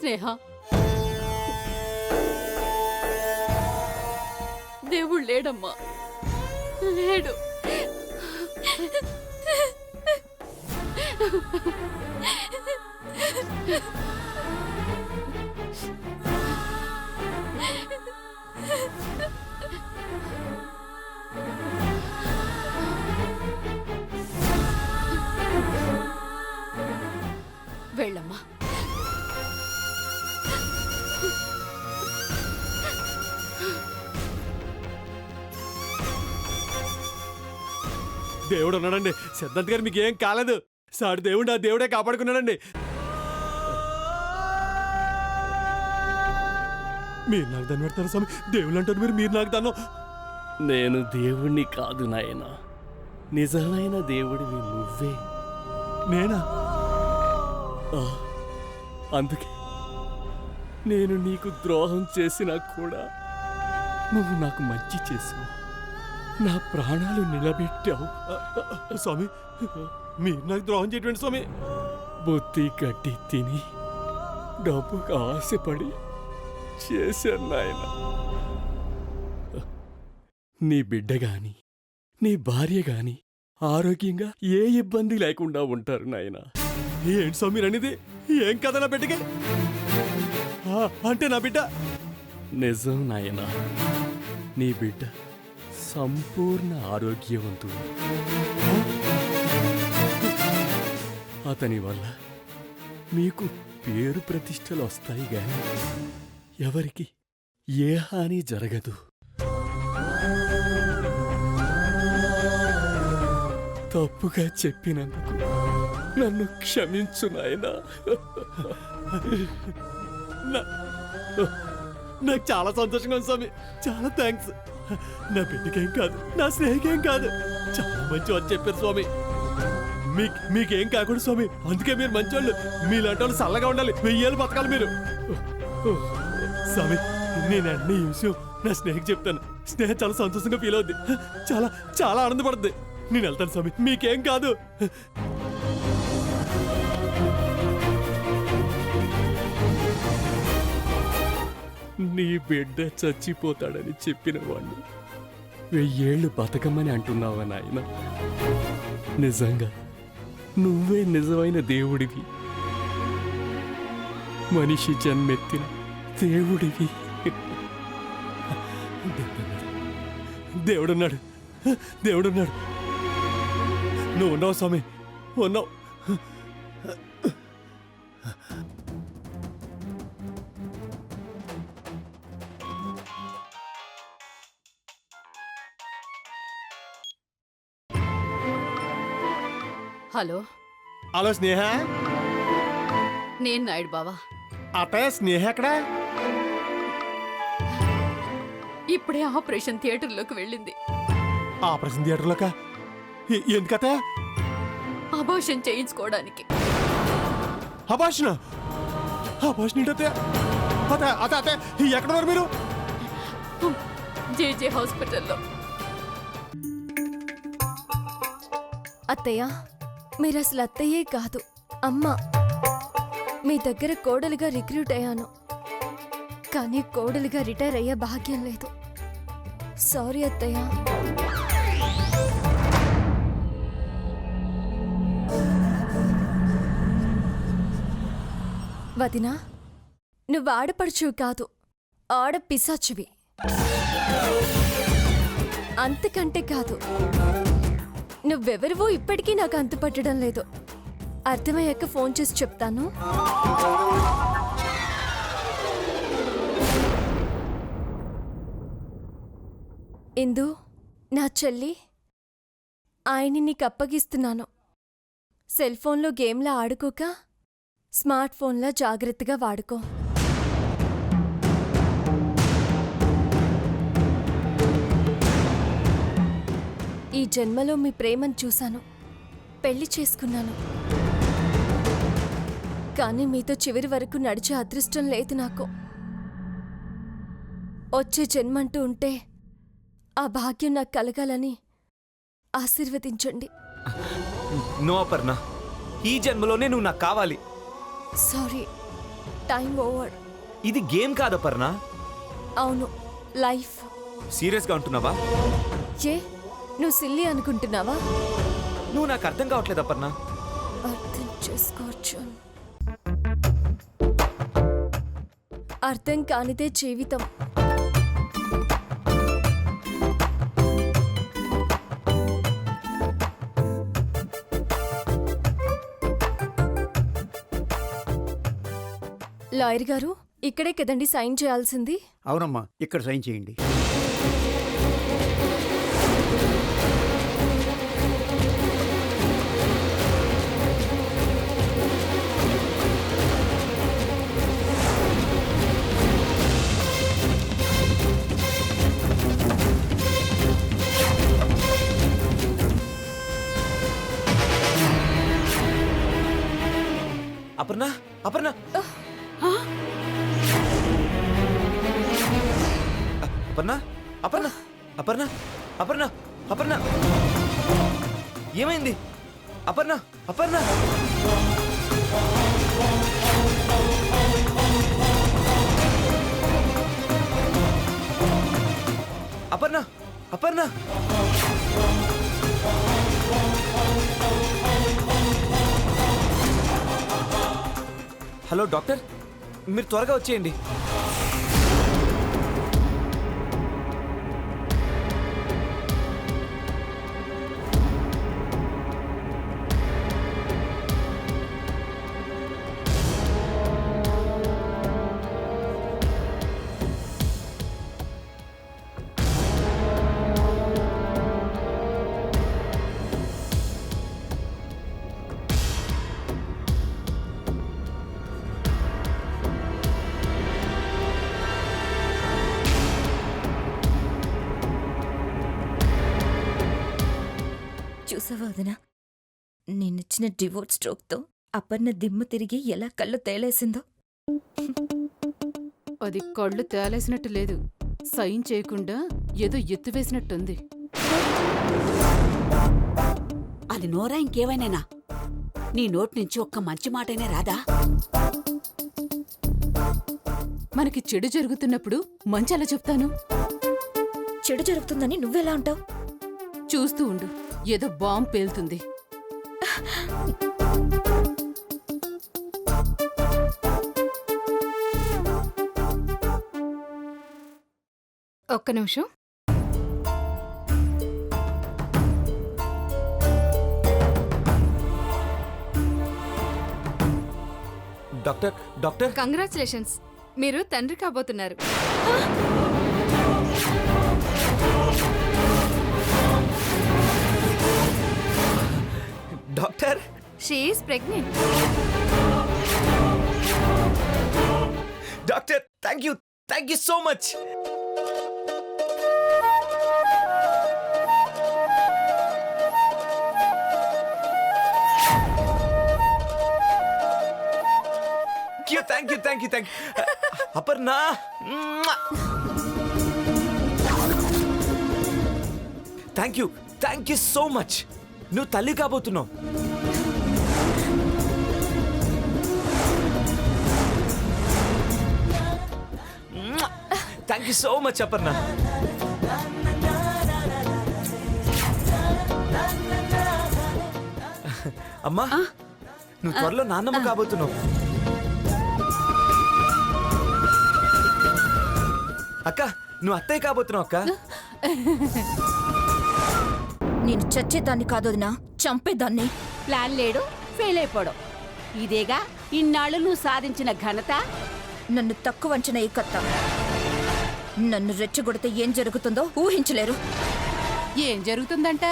స్నేహ, దేవుడు లేడమ్మా, లేడు. వెళ్ళమ్మా. దేవుడు ఉన్నాడండి. సిద్ధాంత్ గారు మీకు ఏం కాలేదు. సాడు దేవుడు ఆ దేవుడే కాపాడుకున్నాడండి. మీరు నాకు దాన్ని పెడతారు స్వామి. దేవుళ్ళు అంటారు మీరు నాకు దాన్ని. నేను దేవుణ్ణి కాదు నాయనా, నిజమైన దేవుడివి నువ్వే. నేనా? అందుకే నేను నీకు ద్రోహం చేసినా కూడా నువ్వు నాకు మంచి చేసావు, నా ప్రాణాలు నిలబెట్టావు. స్వామి మీరు నాకు ద్రోహం చేయటువంటి స్వామి. బుద్ధి గడ్డి తిని డబ్బుకు ఆశపడి చేశాను నాయన. నీ బిడ్డ గాని నీ భార్య గాని ఆరోగ్యంగా ఏ ఇబ్బంది లేకుండా ఉంటారు నాయన. ఏంటి స్వామి అనేది? ఏం కథ నా బిడ్డకి? అంటే నా బిడ్డ నిజం నాయన, నీ బిడ్డ సంపూర్ణ ఆరోగ్యవంతుడు. అతని వల్ల మీకు పేరు ప్రతిష్టలు వస్తాయి గాని ఎవరికి ఏ హాని జరగదు. తప్పుగా చెప్పినందుకు నన్ను క్షమించు నాయనా. నాకు చాలా సంతోషంగా ఉంది స్వామి. చాలా థ్యాంక్స్. నా బిడ్డకేం కాదు, నా స్నేహికేం కాదు. చాలా మంచి వాళ్ళు చెప్పారు స్వామి. మీకేం కాకూడదు స్వామి. అందుకే మీరు మంచోళ్ళు. మీలాంటి వాళ్ళు చల్లగా ఉండాలి. 1000 ఏళ్ళు బతకాలి మీరు. స్వామి నేను అన్ని ఈ విషయం నా స్నేహికి చెప్తాను. స్నేహ చాలా సంతోషంగా ఫీల్ అవుద్ది. చాలా చాలా ఆనందపడుద్ది. నేను వెళ్తాను స్వామి. మీకేం కాదు. నీ బిడ్డ చచ్చిపోతాడని చెప్పిన వాణ్ణి 1000 ఏళ్ళు బతకమని అంటున్నావా నాయన? నిజంగా నువ్వే నిజమైన దేవుడివి, మనిషి జన్మెత్తిన దేవుడివి. దేవుడున్నాడు, దేవుడున్నాడు. నువ్వు ఉన్నావు స్వామి, ఉన్నావు. హలో, హలో స్నేహ. నేను నాయుడు బావా. అత్తయ్య స్నేహ ఎక్కడా? ఇప్పుడే ఆపరేషన్ థియేటర్లోకి వెళ్ళింది. ఆపరేషన్ థియేటర్లోకా? ఎందుకత? అబార్షన్ చేయించుకోవడానికి. అబార్షన్? అబార్షన్ ఏంటత్తయ్య? అత్తయ్య ఎక్కడున్నారు మీరు? జేజే హాస్పిటల్లో. అత్తయ్య, మీరు అసలు అత్తయ్యే కాదు, అమ్మ. మీ దగ్గర కోడలిగా రిక్రూట్ అయ్యాను, కానీ కోడలిగా రిటైర్ అయ్యే భాగ్యం లేదు. సారీ అత్తయ్య. వదినా, నువ్వు ఆడపడుచువి కాదు, ఆడపిశాచువి. అంతకంటే కాదు, నువ్వెవరివో ఇప్పటికీ నాకు అంతుపట్టడం లేదు. అర్థమయ్యాక ఫోన్ చేసి చెప్తాను. ఇందు, నా చెల్లి, ఆయన్ని నీకు అప్పగిస్తున్నాను. సెల్ ఫోన్లో గేమ్లా ఆడుకోక స్మార్ట్ ఫోన్లా జాగ్రత్తగా వాడుకో. ఈ జన్మలో మీ ప్రేమను చూశాను, పెళ్లి చేసుకున్నాను. కానీ మీతో చివరి వరకు నడిచే అదృష్టం లేదు నాకు. వచ్చే జన్మంటూ ఉంటే ఆ భాగ్యం నాకు కలగాలని ఆశీర్వదించండి. నో అపర్ణ, ఈ జన్మలోనే నువ్వు నాకు కావాలి. Sorry, time over. ఇది గేమ్ కాదు అపర్ణ. అవును, లైఫ్. సీరియస్గా ఉంటున్నావా? ఏ నువ్వు సిల్లీ అనుకుంటున్నావా? నువ్వు నాకు అర్థం కావట్లేదు అపర్ణ. అర్థం చేసుకోవచ్చు. అర్థం కానిదే జీవితం. లాయర్ గారు, ఇక్కడే కదండి సైన్ చేయాల్సింది? అవునమ్మా, ఇక్కడ సైన్ చేయండి. అపర్ణ, అపర్ణ, అపర్ణ, అపర్ణ, అపర్ణ, అపర్ణ, అపర్ణ, ఏమైంది? అపర్ణ, అపర్ణ, అపర్ణ, అపర్ణ. హలో డాక్టర్, మీరు త్వరగా వచ్చేయండి. చూసావా వదినా, నేనిచ్చిన డివోర్స్ స్ట్రోక్తో అపర్ణ దిమ్మ తిరిగి ఎలా కళ్ళు తేలేసిందో. అది కళ్ళు తేలేసినట్టు లేదు, సైన్ చేయకుండా ఏదో ఎత్తువేసినట్టుంది. అది నోరా ఇంకేవైనా? నీ నోటి నుంచి ఒక్క మంచి మాటైనా రాదా? మనకి చెడు జరుగుతున్నప్పుడు మంచి అలా చెప్తాను. చెడు జరుగుతుందని నువ్వెలా అంటావు? చూస్తూ ఉండు, ఏదో బాంబు పేలుతుంది. ఒక్క నిమిషం. డాక్టర్, డాక్టర్, కంగ్రాచులేషన్స్, మీరు తండ్రి కాబోతున్నారు. Doctor, she is pregnant. Doctor, thank you so much. Thank you. Aparna, thank you so much. నువ్వు తల్లి కాబోతున్నావు. Thank you so much Aparna. అమ్మా, నువ్వు త్వరలో నాన్నమ్మ కాబోతున్నావు. అక్క, నువ్వు అత్తయ్య కాబోతున్నావు అక్క. నేను చచ్చేదాన్ని కాదోదినా, చంపేదాన్ని. ప్లాన్ లేడు, ఫెయిల్ అయిపోవడం. ఇదేగా ఇన్నాళ్ళు నువ్వు సాధించిన ఘనత. నన్ను తక్కువ అంచనా ఎక్కత్తా. నన్ను రెచ్చగొడితే ఏం జరుగుతుందో ఊహించలేరు. ఏం జరుగుతుందంట?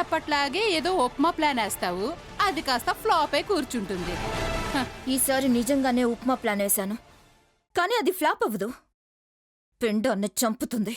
ఎప్పట్లాగే ఏదో ఉప్మా ప్లాన్ వేస్తావు, అది కాస్త ఫ్లాప్ అయి కూర్చుంటుంది. ఈసారి నిజంగానే ఉప్మా ప్లాన్ వేశాను, కానీ అది ఫ్లాప్ అవ్వదు. పెండాన్ని చంపుతుంది.